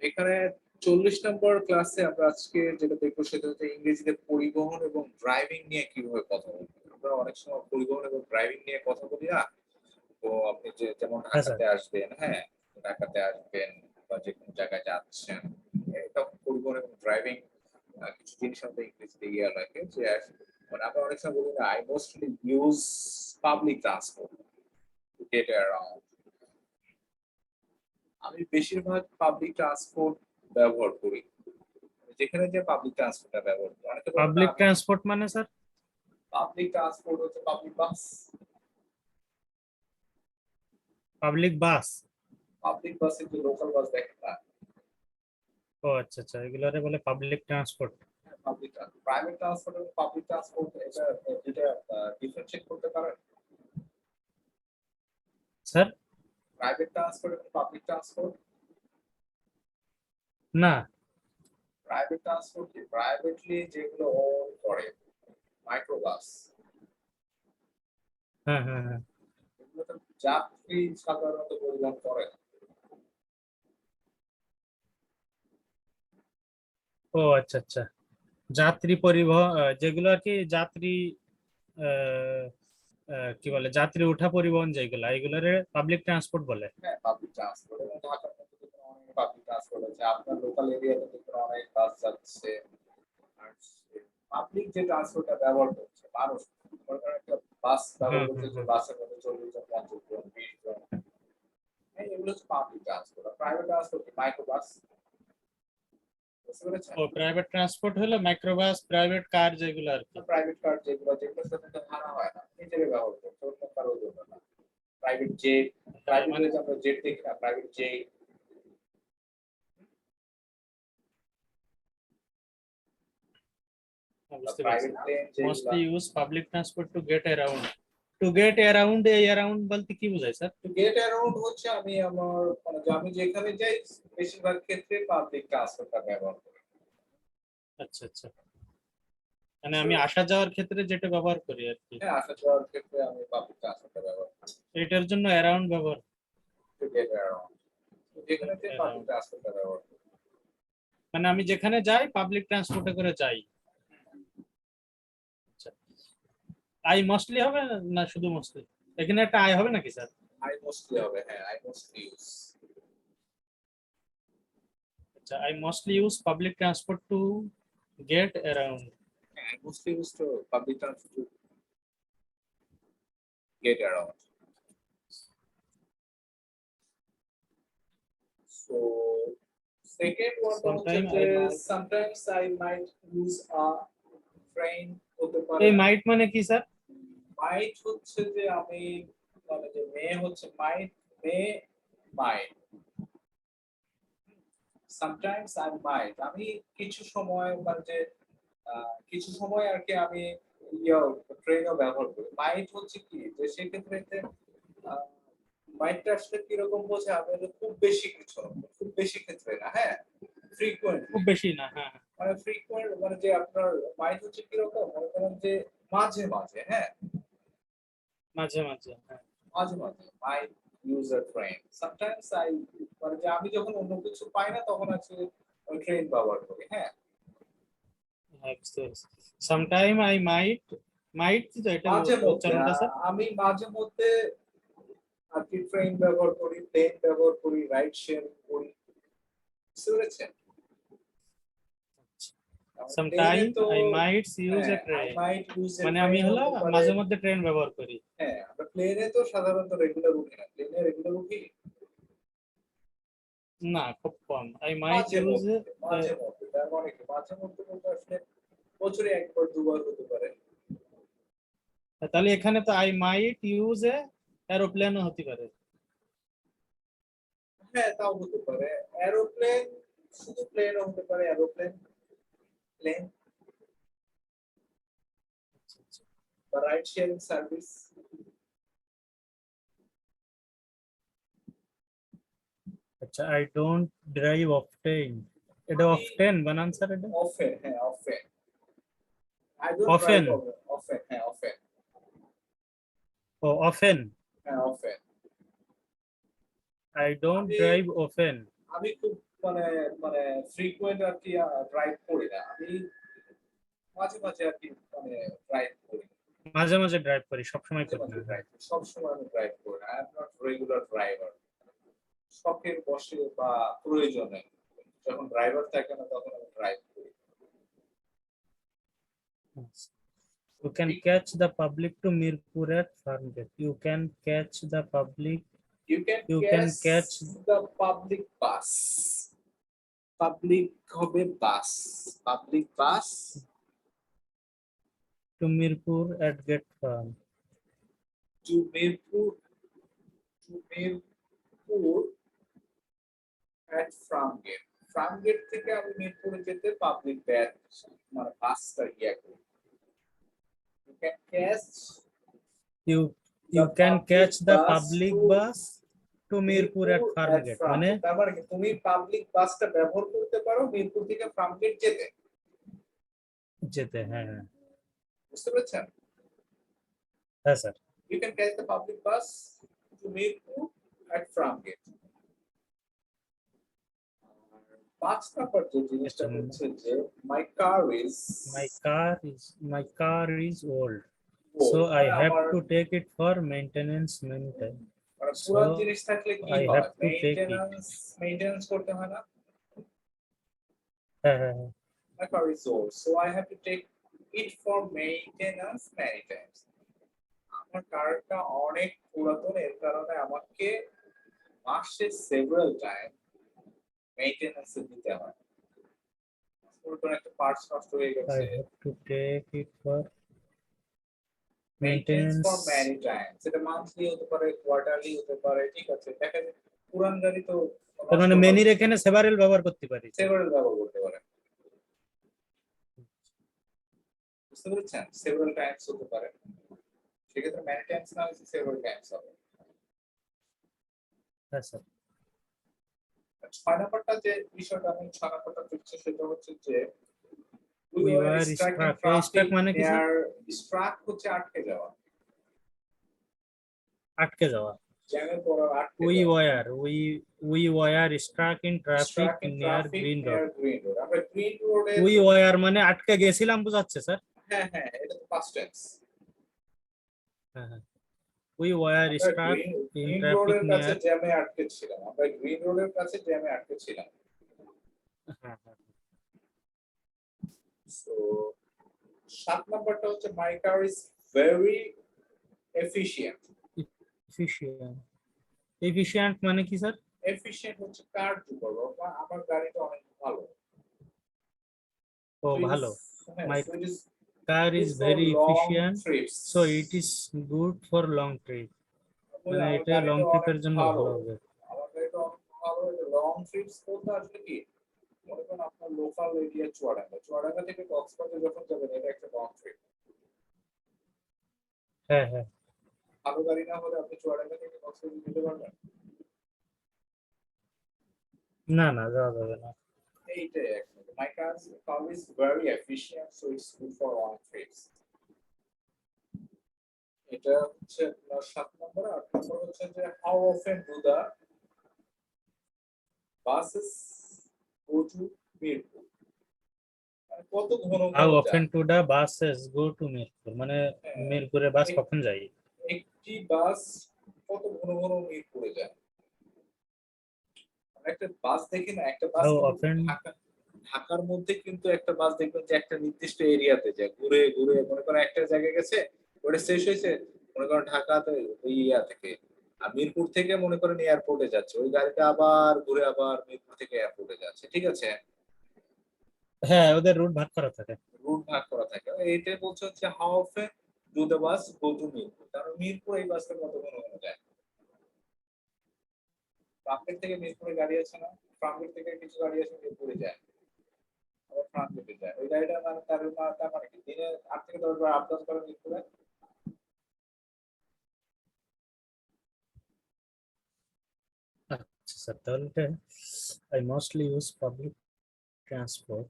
এখানে 40 নম্বর ক্লাসে আমরা আজকে যেটা দেখবো সেটা হচ্ছে ইংরেজিতে পরিবহন এবং ড্রাইভিং নিয়ে কিভাবে কথা বলবো। আমরা অনেক সময় পরিবহন এবং ড্রাইভিং নিয়ে কথা বলি না। তো আপনি যেমন হ্যাঁ স্যার। ঢাকাতে আসবেন, হ্যাঁ ঢাকাতে আসবেন বা যে কোনো জায়গায় যাচ্ছেন, তখন পরিবহন এবং ড্রাইভিং কিছু জিনিস আমাদের ইংরেজিতে ইয়ে লাগে যে মানে আমরা অনেক সময় বলি না, I mostly use public transport to get around. আমি বেশিরভাগ পাবলিক ট্রান্সপোর্ট ব্যবহার করি। যেখানে যে পাবলিক ট্রান্সপোর্টটা ব্যবহার করি, অনেকে বলে পাবলিক ট্রান্সপোর্ট মানে স্যার? পাবলিক ট্রান্সপোর্ট হচ্ছে পাবলিক বাস। পাবলিক বাস? পাবলিক বাসে যে লোকাল বাস দেখেন না, ও আচ্ছা আচ্ছা, এগুলোরে বলে public transport. Public private transport এবং পাবলিক ট্রান্সপোর্ট এটা ডিফারেন্সিয়েট করতে পারেন? স্যার প্রাইভেট ট্রান্সপোর্ট এবং পাবলিক ট্রান্সপোর্ট? না। প্রাইভেট ট্রান্সপোর্ট কি প্রাইভেটলি যেগুলো ওন করে, মাইক্রোবাস, হ্যাঁ হ্যাঁ হ্যাঁ। এগুলো তো যাত্রী সাধারণত পরিবহন করে না। ও আচ্ছা আচ্ছা, যাত্রী পরিবহন যেগুলো আর কি, যাত্রী আহ, কি বলে, যাত্রী ওঠা পরিবহন যেগুলো, এগুলোরে পাবলিক ট্রান্সপোর্ট বলে। হ্যাঁ পাবলিক ট্রান্সপোর্ট, এবং ঢাকার মধ্যে দেখুন অনেক পাবলিক ট্রান্সপোর্ট আছে, আপনার লোকাল এরিয়াতে দেখুন অনেক বাস যাচ্ছে। আর পাবলিক যে ট্রান্সপোর্টটা ব্যবহার করছে মানুষ, মনে করেন একটা বাস ব্যবহার হ্যাঁ করছে, হ্যাঁ যে হ্যাঁ। বাসের মধ্যে 40 জন, 50 জন, 20 জন, হ্যাঁ এগুলো হচ্ছে পাবলিক ট্রান্সপোর্ট। আর প্রাইভেট ট্রান্সপোর্ট কি মাইক্রোবাস, বুঝতে পেরেছেন? ও প্রাইভেট ট্রান্সপোর্ট হলো মাইক্রোবাস, প্রাইভেট কার যেগুলো আর কি। প্রাইভেট কার যেগুলোর সাথে তো ভাড়া হয় না, নিজেরাই ব্যবহার করছে, অন্য কারোর জন্য না। প্রাইভেট জেট, হ্যাঁ প্রাইভেট মানে আমরা জেট দেখি না, প্রাইভেট জেট। বুঝতে পারছি। প্রাইভেট প্লেন যেগুলা, mostly use public transport to get around. Two get around, এই অ্যারাউন্ড বলতে কি বোঝায় স্যার? টু গেট অ্যারাউন্ড হচ্ছে আমি আমার মানে যে আমি যেখানে যাই বেশিরভাগ ক্ষেত্রে পাবলিক ট্রান্সপোর্টটা ব্যবহার করি। আচ্ছা আচ্ছা, মানে আমি আসা যাওয়ার ক্ষেত্রে যেটা ব্যবহার করি আর কি, হ্যাঁ আসা যাওয়ার ক্ষেত্রে আমি পাবলিক ট্রান্সপোর্টটা ব্যবহার করি। এটার জন্য অ্যারাউন্ড ব্যবহার। টু গেট অ্যারাউন্ড যেখানে যে পাবলিক অ্যারাউন্ড ট্রান্সপোর্টটা ব্যবহার করি। মানে আমি যেখানে যাই পাবলিক ট্রান্সপোর্টে করে যাই। আচ্ছা, আই মোস্টলি হবে না শুধু মোস্টলি? এখানে একটা আই হবে নাকি স্যার? আই মোস্টলি হবে, হ্যাঁ আই মোস্টলি ইউজ। আচ্ছা, I mostly use public transport to get around. হ্যাঁ I mostly use to public transport to get around. So second one হচ্ছে সামটাইম যে I might. sometimes I might use a train হতে এই পারে। মাইট মানে কি sir? মাইট হচ্ছে যে আমি মানে যে মে হচ্ছে মাইট, মে মাইট। সামটাইমস আই মাইট আমি কিছু সময় মানে যে কিছু সময় আর কি আমি ট্রেনও ব্যবহার করি। মাইট হচ্ছে কি যে সেক্ষেত্রে মাইটটা আসলে কিরকম বোঝে, আমি খুব বেশি কিছু না, খুব বেশি ক্ষেত্রে না, হ্যাঁ খুব ফ্রিকোয়েন্টলি, বেশি না, হ্যাঁ হ্যাঁ। মানে ফ্রিকোয়েন্ট মানে যে আপনার মাইট হচ্ছে কিরকম, মনে করেন যে মাঝে মাঝে, হ্যাঁ মাঝে মাঝে, হ্যাঁ। মাঝে মাঝে my use a train sometimes I, মানে যে আমি যখন অন্য কিছু পাই না তখন আছে ওই ট্রেন ব্যবহার করি, হ্যাঁ হ্যাঁ, বুঝতে পারছি। সামটাইম আই মাইট, মাইট তো এটা মাঝে মধ্যে উচ্চারণটা স্যার? আমি মাঝে মধ্যে আর কি ট্রেন ব্যবহার করি, প্লেন ব্যবহার করি, রাইড শেয়ারিং করি, বুঝতে পেরেছেন? প্লেনে সামটাইম তো I might use a I train, might use a মানে আমি ট্রেন হলো হতে পারে। মাঝে মধ্যে ট্রেন ব্যবহার করি। হ্যাঁ আমরা প্লেনে তো সাধারণত রেগুলার উঠি না, প্লেনে রেগুলার উঠি না, খুব কম। আই মাইট মাঝে ইউজ, মধ্যে, মাঝে মধ্যে তার মানে কি মাঝে মধ্যে বলতে আসলে বছরে একবার দুবার হতে পারে। তাহলে এখানে তো আই মাইট ইউজ এ এরোপ্লেনও হতে পারে। হ্যাঁ তাও হতে পারে, এরোপ্লেন, শুধু প্লেনও হতে পারে, এরোপ্লেন, প্লেন বা রাইড শেয়ারিং সার্ভিস। আচ্ছা, আই ডোন্ট ড্রাইভ অফটেন, এটা আমি অফটেন বানান স্যার এটা? অফেন, হ্যাঁ often, I don't drive often? Often, হ্যাঁ অফেন, ও অফেন। হ্যাঁ অফেন। আই ডোন্ট আমি ড্রাইভ অফেন। আমি খুব মানে মানে ফ্রিকোয়েন্ট আর কি ড্রাইভ করি না আমি, মাঝে মাঝে আর কি মানে ড্রাইভ করি, মাঝে মাঝে ড্রাইভ করি, সবসময় মাঝে করি মাঝে না। হ্যাঁ। ড্রাইভ করি, সবসময় আমি ড্রাইভ করি না, I am not regular driver. শখের বসে বা প্রয়োজনে যখন ড্রাইভার থাকে না তখন আমি ড্রাইভ করি। You can catch the public to Mirpur at Farmgate. You can catch the public. You can You can catch catch the public bus. Public হবে bus, public bus to Mirpur at Gate Farm. To Mirpur, to Mirpur at Farmgate. Farmgate থেকে আমি মিরপুরে যেতে public ব্যাস মানে বাসটা ইয়া করি। You can catch You the you can public catch the bus public to bus to Mirpur at Farmgate. মানে ফার্মগেট। তার মানে কি তুমি পাবলিক বাসটা ব্যবহার করতে পারো মিরপুর থেকে ফার্মগেট যেতে, যেতে। হ্যাঁ হ্যাঁ বুঝতে পেরেছেন? হ্যাঁ sir. You can catch the public bus to Mirpur at Farmgate. 5 number যে জিনিসটা হচ্ছে যে my car is My car is old, old, so I মানে have আমার to take it for maintenance many times. মানে So পুরান জিনিস থাকলে কি I হয়, have to take it. Maintenance করতে হয় না। হ্যাঁ হ্যাঁ হ্যাঁ। My car is old, so I have to take it for maintenance many times. আমার কারটা অনেক পুরাতন, এর কারণে আমাকে মাসে several time মেইনটেনেন্স দিতে হয়। পুরো একটা পার্টস নষ্ট হয়ে I গেছে, have to take it for maintenance for maintenance. Many times, এটা মান্থলি হতে পারে, কোয়ার্টারলি হতে পারে, ঠিক আছে। দেখা যায় পুরান গাড়ি তো তার নষ্ট মানে হয়, মেনির এখানে সেভারেল ব্যবহার করতে পারি। সেভারাল ব্যবহার করতে পারে, বুঝতে পেরেছেন? সেভারাল টাইমস হতে পারে, সেক্ষেত্রে ম্যানি টাইমস না হচ্ছে সেভারাল টাইমস হবে। হ্যাঁ স্যার। 6 নাম্বারটা যে বিষয়টা আমি 6 নাম্বারটা দেখছি সেটা হচ্ছে যে we We were were stuck in struck. এই traffic struck মানে কি স্যার? near, struck হচ্ছে আটকে যাওয়া, আটকে যাওয়া। জ্যামে পড়া, আটকে We যাওয়া। were struck in traffic Struck in near traffic Green near Road. Green Road, আমরা গ্রিন রোডে, We were মানে আটকে গেছিলাম বোঝাচ্ছে স্যার। হ্যাঁ হ্যাঁ এটা তো পাস্ট টেন্স। হ্যাঁ হ্যাঁ। We were আমরা struck green in green traffic রোডের কাছে near. জ্যামে আটকে ছিলাম, আমরা গ্রিন রোডের কাছে জ্যামে আটকে ছিলাম। হ্যাঁ হ্যাঁ। সো 7 নাম্বারটা হচ্ছে my car is very efficient. Efficient. Efficient মানে কি স্যার? এফিশিয়েন্ট হচ্ছে কার্যকর, বা আমার গাড়িটা অনেক ভালো। ও So it ভালো। is, হ্যাঁ, My so it is car good is for very long efficient, trips. so it is good for long trip. বলে মানে আমার এটা লং গাড়িটা অনেক ট্রিপের জন্য ভালো, ভালো হবে। আমার গাড়িটা অনেক ভালো, লং ট্রিপস বলতে আসলে কি, মনে করেন আপনার লোকাল এরিয়া চুয়াডাঙ্গা, চুয়াডাঙ্গা থেকে কক্সবাজার যখন যাবেন এটা একটা লং ট্রিপ। হ্যাঁ হ্যাঁ। ভালো গাড়ি না হলে আপনি চুয়াডাঙ্গা থেকে কক্সবাজার যেতে পারবেন? না না যাওয়া যাবে না। এইটাই actually. My car is very efficient, so it's good for long trips. এটা হচ্ছে আপনার 7 নম্বর। 8 নম্বর হচ্ছে যে how often do the buses go to Mirpur? মানে কত ঘন ঘন How যায়? often do the buses go to Mirpur? মানে মিরপুরে বাস কখন যায়? একটি বাস কত ঘন ঘন মিরপুরে যায়? একটা বাস দেখি না, একটা বাস How কিন্তু often? ঢাকার মধ্যে কিন্তু একটা বাস দেখবেন যে একটা নির্দিষ্ট এরিয়াতে যায়, ঘুরে ঘুরে মনে করেন একটা জায়গায় গেছে, ওটা শেষ হয়েছে, মনে করেন ঢাকাতে ওই ইয়া থেকে, আর মিরপুর থেকে মনে করেন এয়ারপোর্টে যাচ্ছে, ওই গাড়িটা আবার ঘুরে আবার মিরপুর থেকে এয়ারপোর্টে যাচ্ছে, ঠিক আছে। হ্যাঁ ওদের রুট ভাগ করা থাকে। রুট ভাগ করা থাকে, এইটাই বলছে হচ্ছে how often do the bus go to Mirpur, কারণ মিরপুর এই বাসটা কত ঘন ঘন যায়। ফ্রাঙ্কফুর্ট থেকে মিরপুরে গাড়ি আছে না, ফ্রাঙ্কফুর্ট থেকে কিছু গাড়ি আছে মিরপুরে যায়, আবার ফ্রাঙ্কফুর্টে যায়, ওই গাড়িটা মানে তার মানে কি দিনে 8 থেকে 10 বার আপ ডাউন করে মিরপুরে। আচ্ছা স্যার, তাহলে I mostly use public transport.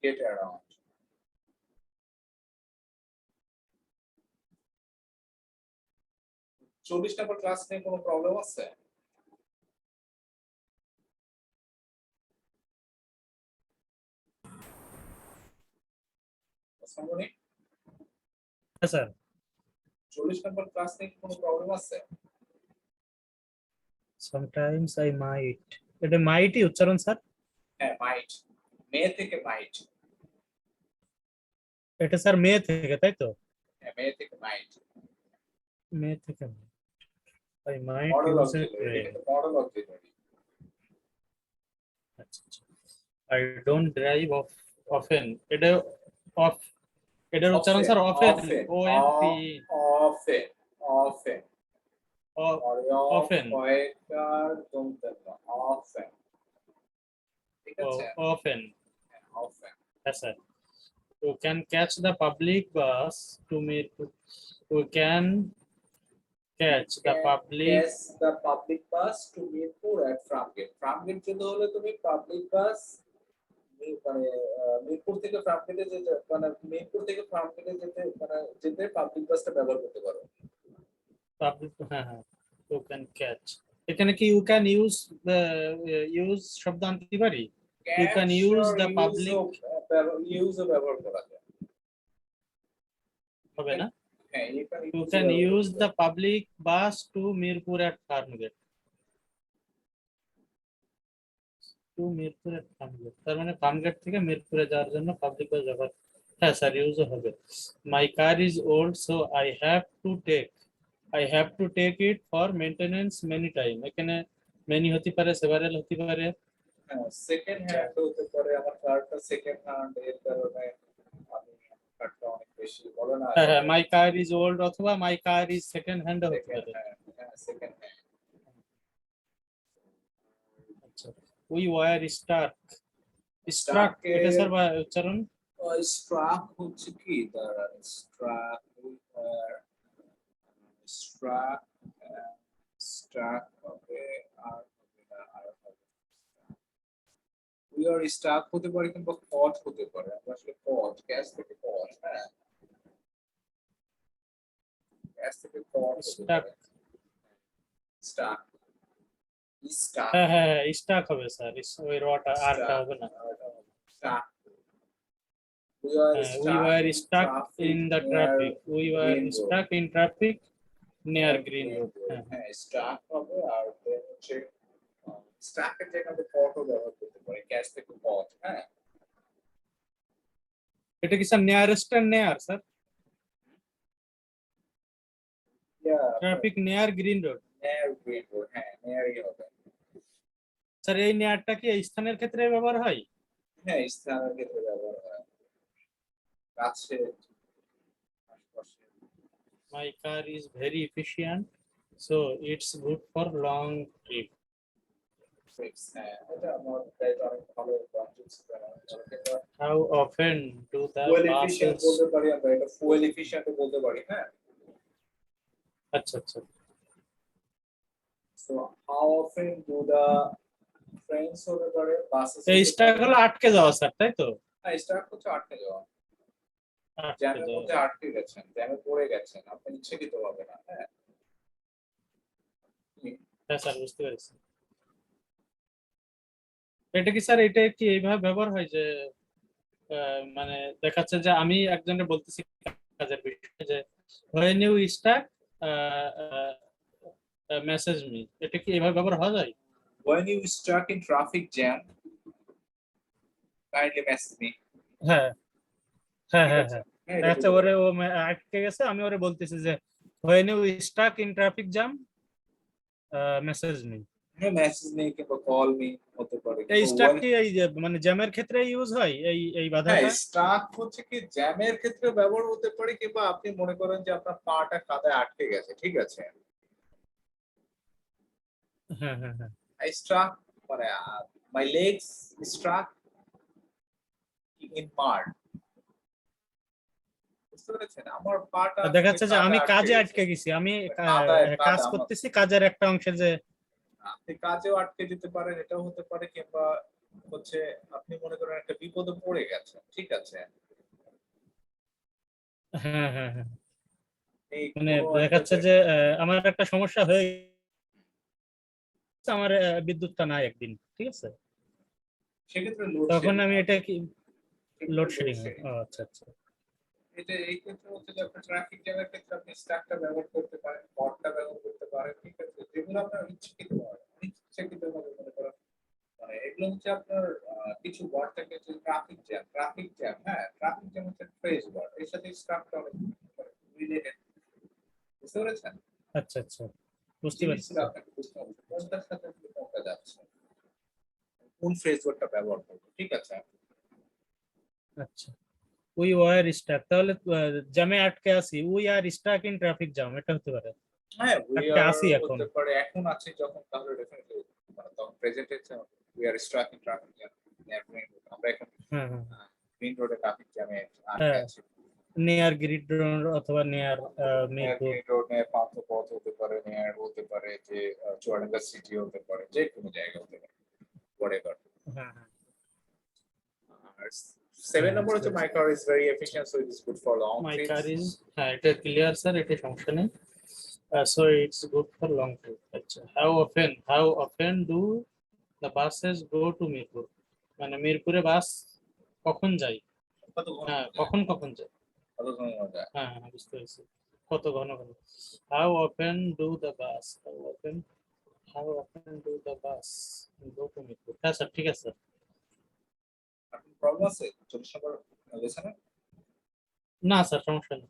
Get around. চল্লিশ নম্বর ক্লাস নিয়ে কোনো প্রবলেম আছে? সামনে হ্যাঁ স্যার 40 নম্বর ক্লাস নিয়ে কোনো প্রবলেম আছে? সামটাইমস আই মাইট, এটা মাইটই উচ্চারণ স্যার? হ্যাঁ মাইট, মে থেকে মাইট। এটা স্যার মে থেকে, তাই তো? হ্যাঁ মে থেকে মাইট। মে থেকে I might model use a auxiliary, এটা ট্রেন। কিন্তু মডেল অক্সিলারি। আচ্ছা আচ্ছা। আই ডোন্ট ড্রাইভ অফেন, এটা অফ, এটার উচ্চারণ often sir often, often O N P, often often often, often often, ঠিক আছে? অফেন। অফেন হ্যাঁ sir. You can catch the public bus to Mirpur. You can catch the public. Catch the public bus to Mirpur at Farmgate. Farmgate যেতে হলে তুমি public bus মানে মিরপুর থেকে ফ্রামগেটে যেতে, মানে মিরপুর থেকে ফ্রামগেটে যেতে মানে যেতে পাবলিক বাসটা ব্যবহার করতে পারো। Public, হ্যাঁ হ্যাঁ, you can catch, এখানে কি you can use the use শব্দ আনতে পারি? You can use the public, use ব্যবহার করা যায়। হবে না? হ্যাঁ You can use the public bus to Mirpur at Farmgate. To Mirpur at Farmgate, তার মানে ফার্মগেট থেকে মিরপুরে যাওয়ার জন্য পাবলিক বাস ব্যবহার, হ্যাঁ স্যার ইউজও হবে। My car is old so I have to take it for maintenance many time. এখানে many হতে পারে, several হতে পারে। সেকেন্ড হ্যান্ড হতে পারে, আমার কারটা সেকেন্ড হ্যান্ড, এর কারণে আমি কারটা অনেক বেশি বলো না। হ্যাঁ হ্যাঁ, my car is old অথবা my car is second hand হতে পারে। Second hand. আচ্ছা, we were struck, এটা স্যার বা উচ্চারণ? স্ট্রাক হচ্ছে কি, দাঁড়ান, স্ট্রাক স্ট্রাক স্ট্রাক হবে, আর হবে না, আর হবে উই আর স্ট্রাক হতে পারে, কিংবা কট হতে পারে। আমরা আসলে কট, ক্যাশ থেকে কট, হ্যাঁ ক্যাশ থেকে কট হতে Stuck, পারে। স্ট্রাক স্ট্রাক হ্যাঁ হ্যাঁ হ্যাঁ, stuck হবে স্যার, ওই রটা আরটা হবে না। Struck We were stuck in the traffic, we were stuck in traffic near green road. হ্যাঁ স্ট্রাক হবে, আর হচ্ছে স্ট্রাকের জায়গায় কটও ব্যবহার করতে পারে, ক্যাশ থেকে কট। হ্যাঁ এটা কি স্যার নিয়ারেস্ট এন্ড নেয়ার স্যার? ট্রাফিক নেয়ার গ্রিন রোড, নেয়ার গ্রিন রোড, হ্যাঁ নেয়ারই হবে। স্যার এই নেয়ারটা কি এই স্থানের ক্ষেত্রে ব্যবহার হয়? হ্যাঁ স্থানের ক্ষেত্রে ব্যবহার হয়, কাছে আশপাশে। My car is very efficient so it's good for long trip. হ্যাঁ এটা আমার প্রায় অনেক ভালো concept. How often do the fuel efficient buses? বলতে পারি আমরা, এটা ফুয়েল এফিশিয়েন্ট বলতে পারি। হ্যাঁ আচ্ছা আচ্ছা, so how often do the trains হতে পারে, বাসেস এই স্টাক হলো আটকে যাওয়া স্যার, তাই তো? হ্যাঁ স্টার্ট হচ্ছে আটকে যাওয়া, আটকে জ্যামের যাওয়া, মধ্যে আটকে গেছেন, জ্যামে পড়ে গেছেন, আপনি ইচ্ছাকৃত হবে না। হ্যাঁ হ্যাঁ স্যার বুঝতে পেরেছি। এটা কি স্যার, এটা কি এইভাবে ব্যবহার হয় যে মানে দেখাচ্ছে যে আমি একজনের বলতেছি কাজের বিষয়ে যে when you stuck message me, এটা কি এইভাবে ব্যবহার হওয়া যায়? when you stuck in traffic jam kindly message me। হ্যাঁ হ্যাঁ ঠিক হ্যাঁ আছে, হ্যাঁ, হ্যাঁ আচ্ছা ওরে ও আটকে গেছে, আমি ওরে বলতেছি যে when you stuck in traffic jam message me. হ্যাঁ মেসেজ মি কিংবা কল মি হতে পারে, এই কিন্তু স্টাক কি এই যে মানে জ্যামের ক্ষেত্রে ইউজ হয় এই এই হ্যাঁ বাধাটা? স্টাক হচ্ছে কি জ্যামের ক্ষেত্রে ব্যবহার হতে পারে, কিংবা আপনি মনে করেন যে আপনার পাটা কাদায় আটকে গেছে, ঠিক আছে, হ্যাঁ হ্যাঁ হ্যাঁ, আই স্ট্রাক মানে মাই লেগস স্ট্রাক ইন মাড, বুঝতে পেরেছেন, আমার পাটা দেখাচ্ছে যে আমি কাজে গেছে। আটকে গেছি, আমি কাদায় কাজ কাদা করতেছি, কাজের একটা অংশে যে আপনি কাজেও আটকে যেতে পারেন, এটাও হতে পারে, কিংবা হচ্ছে আপনি মনে করেন একটা বিপদে পড়ে গেছেন, ঠিক আছে, হ্যাঁ হ্যাঁ হ্যাঁ, এই মানে কোনো একটা দেখাচ্ছে যে আমার একটা সমস্যা হয়ে গেছে, আমার বিদ্যুৎটা নাই একদিন, ঠিক আছে, সেক্ষেত্রে তখন লোডশেডিং আমি হয়, এটা কি লোডশেডিং হয়? লোডশেডিং। ও আচ্ছা আচ্ছা, এটা এই ক্ষেত্রে হচ্ছে যে আপনার ট্রাফিক জ্যামের ক্ষেত্রে আপনি স্টাকটা ব্যবহার করতে পারেন, পটটা ব্যবহার করতে পারেন, ঠিক আছে, যেগুলো আপনার ইচ্ছাকৃত হয়, ইচ্ছাকৃত ভাবে মনে করেন মানে এগুলো হচ্ছে আপনার কিছু ওয়ার্ড থাকে যে ট্রাফিক জ্যাম, হ্যাঁ ট্রাফিক জ্যাম হচ্ছে ফ্রেজ ওয়ার্ড, এর সাথে স্টাফটা অনেক রিলেটেড, বুঝতে পেরেছেন? আচ্ছা আচ্ছা, বুঝতে পারছি জিনিসগুলো স্যার। আপনাকে বুঝতে হবে কোনটার সাথে আপনি কোনটা যাচ্ছে, কোন ফ্রেজ ওয়ার্ডটা ব্যবহার করবো, ঠিক আছে? আচ্ছা, উই ওয়ার স্টাক, তাহলে জ্যামে আটকে আছি, we are stuck in traffic jam, এটা হতে পারে। হ্যাঁ উই আটকে আর আছি এখন। হতে পারে, এখন আছে যখন, তাহলে ডেফিনেটলি মানে তখন প্রেজেন্ট টেন্সে we are struck in traffic jam, আমরা এখন হ্যাঁ হ্যাঁ মেইন রোডে ট্রাফিক জ্যামে আটকে হ্যাঁ, আছি। নিয়ার গ্রিড রোড অথবা নিয়ার নেয়ার মিরপুর। গ্রিন রোড, নেয়ার পান্থপথ হতে পারে, নেয়ার হতে পারে যে চুয়াডাঙ্গা সিটি হতে পারে, যে কোনো জায়গা হতে পারে, whatever. হ্যাঁ হ্যাঁ আর 7 হ্যাঁ, নম্বর বুঝতে হচ্ছে পারছি। My car is very efficient so it is good for long my trips. Car is, হ্যাঁ এটা ক্লিয়ার স্যার, এটা সমস্যা নেই। So it's good for long trip. আচ্ছা, how often do the buses go to Mirpur, মানে মিরপুরে বাস কখন যায়? কত ঘন হ্যাঁ, ঘন যায়, কখন কখন যায়। কত ঘন ঘন যায়। হ্যাঁ হ্যাঁ, বুঝতে পেরেছি। কত ঘন ঘন। How often do the bus, how often do the bus go to Mirpur. হ্যাঁ স্যার, ঠিক আছে। আপনার প্রবলেম আছে 40 নম্বর লেসনে? না স্যার, সমস্যা নেই।